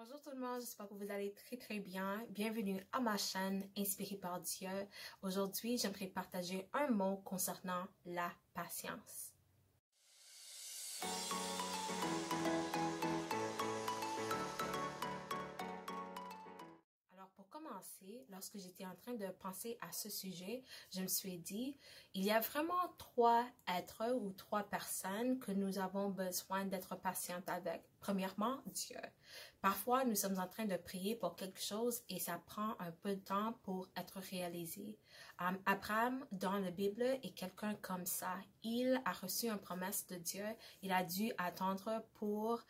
Bonjour tout le monde, j'espère que vous allez très bien. Bienvenue à ma chaîne Inspirée par Dieu. Aujourd'hui, j'aimerais partager un mot concernant la patience. Alors pour commencer, lorsque j'étais en train de penser à ce sujet, je me suis dit, il y a vraiment trois êtres ou trois personnes que nous avons besoin d'être patientes avec. Premièrement, Dieu. Parfois, nous sommes en train de prier pour quelque chose et ça prend un peu de temps pour être réalisé. Abraham, dans la Bible, est quelqu'un comme ça. Il a reçu une promesse de Dieu. Il a dû attendre pour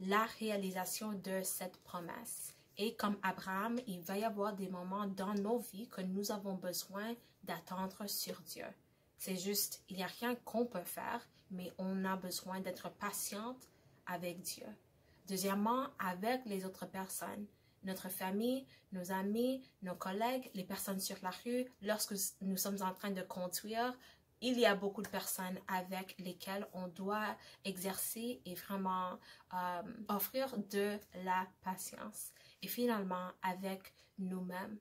la réalisation de cette promesse. Et comme Abraham, il va y avoir des moments dans nos vies que nous avons besoin d'attendre sur Dieu. C'est juste, il n'y a rien qu'on peut faire, mais on a besoin d'être patiente avec Dieu. Deuxièmement, avec les autres personnes, notre famille, nos amis, nos collègues, les personnes sur la rue, lorsque nous sommes en train de conduire, il y a beaucoup de personnes avec lesquelles on doit exercer et vraiment offrir de la patience. Et finalement, avec nous-mêmes.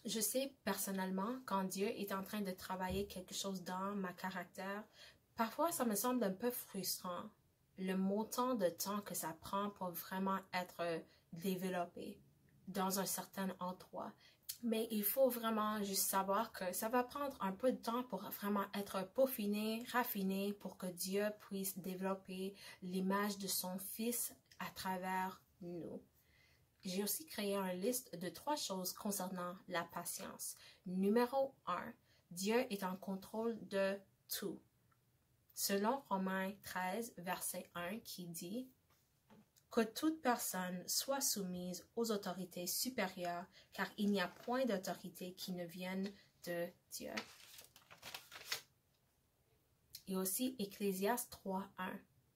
Je sais personnellement, quand Dieu est en train de travailler quelque chose dans ma caractère, parfois ça me semble un peu frustrant. Le montant de temps que ça prend pour vraiment être développé dans un certain endroit. Mais il faut vraiment juste savoir que ça va prendre un peu de temps pour vraiment être peaufiné, raffiné, pour que Dieu puisse développer l'image de son Fils à travers nous. J'ai aussi créé une liste de 3 choses concernant la patience. Numéro 1, Dieu est en contrôle de tout. Selon Romains 13, verset 1, qui dit « Que toute personne soit soumise aux autorités supérieures, car il n'y a point d'autorité qui ne vienne de Dieu. » Et aussi Ecclésiaste 3, 1.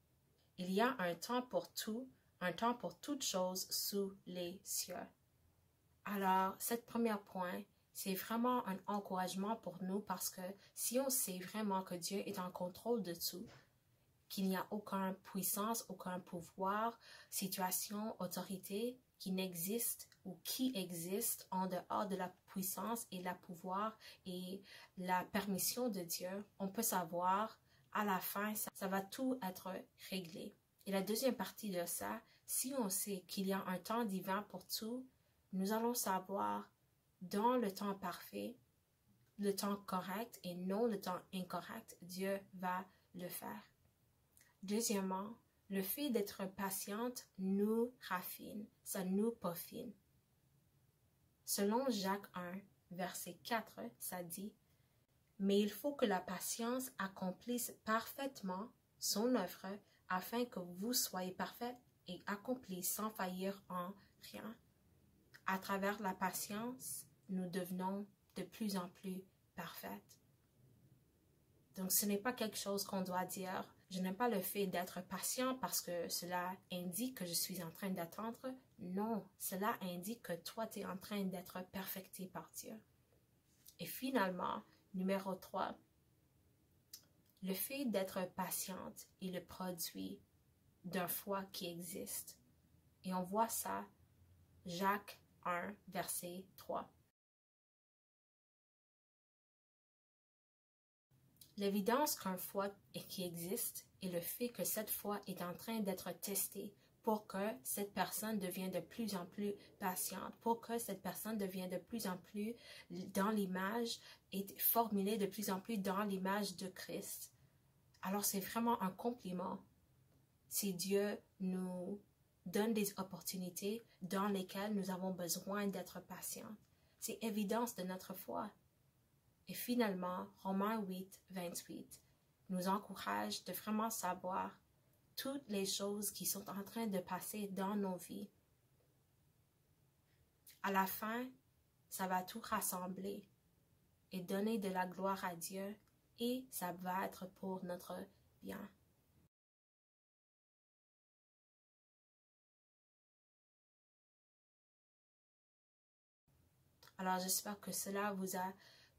« Il y a un temps pour tout, un temps pour toutes choses sous les cieux. » Alors, cet premier point, c'est vraiment un encouragement pour nous parce que si on sait vraiment que Dieu est en contrôle de tout, qu'il n'y a aucune puissance, aucun pouvoir, situation, autorité qui n'existe ou qui existe en dehors de la puissance et la pouvoir et la permission de Dieu, on peut savoir à la fin, ça va tout être réglé. Et la deuxième partie de ça, si on sait qu'il y a un temps divin pour tout, nous allons savoir dans le temps parfait, le temps correct et non le temps incorrect, Dieu va le faire. Deuxièmement, le fait d'être patiente nous raffine, ça nous peaufine. Selon Jacques 1, verset 4, ça dit « Mais il faut que la patience accomplisse parfaitement son œuvre afin que vous soyez parfaits et accomplis sans faillir en rien. » À travers la patience, nous devenons de plus en plus parfaites. Donc, ce n'est pas quelque chose qu'on doit dire. Je n'aime pas le fait d'être patient parce que cela indique que je suis en train d'attendre. Non, cela indique que toi, tu es en train d'être perfecté par Dieu. Et finalement, numéro 3, le fait d'être patiente est le produit d'un foi qui existe. Et on voit ça, Jacques 1, verset 3. L'évidence qu'un foi qui existe est le fait que cette foi est en train d'être testée pour que cette personne devienne de plus en plus patiente, pour que cette personne devienne de plus en plus dans l'image et formulée de plus en plus dans l'image de Christ. Alors c'est vraiment un compliment si Dieu nous donne des opportunités dans lesquelles nous avons besoin d'être patients. C'est évidence de notre foi. Et finalement, Romains 8, 28 nous encourage de vraiment savoir toutes les choses qui sont en train de passer dans nos vies. À la fin, ça va tout rassembler et donner de la gloire à Dieu et ça va être pour notre bien. Alors, j'espère que cela vous a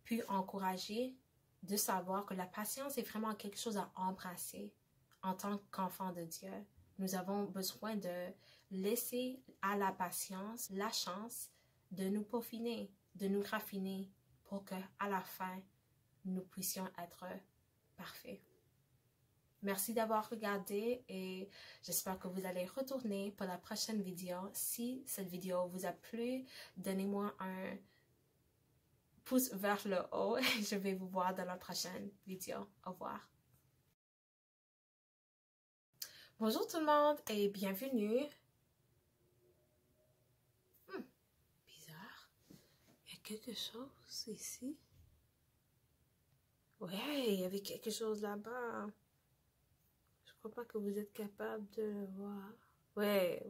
pu encourager de savoir que la patience est vraiment quelque chose à embrasser en tant qu'enfant de Dieu. Nous avons besoin de laisser à la patience la chance de nous peaufiner, de nous raffiner pour que à la fin, nous puissions être parfaits. Merci d'avoir regardé et j'espère que vous allez retourner pour la prochaine vidéo. Si cette vidéo vous a plu, donnez-moi un pouce vers le haut. Je vais vous voir dans la prochaine vidéo. Au revoir. Bonjour tout le monde et bienvenue. Bizarre. Il y a quelque chose ici. Ouais, il y avait quelque chose là-bas. Je crois pas que vous êtes capable de le voir. Ouais,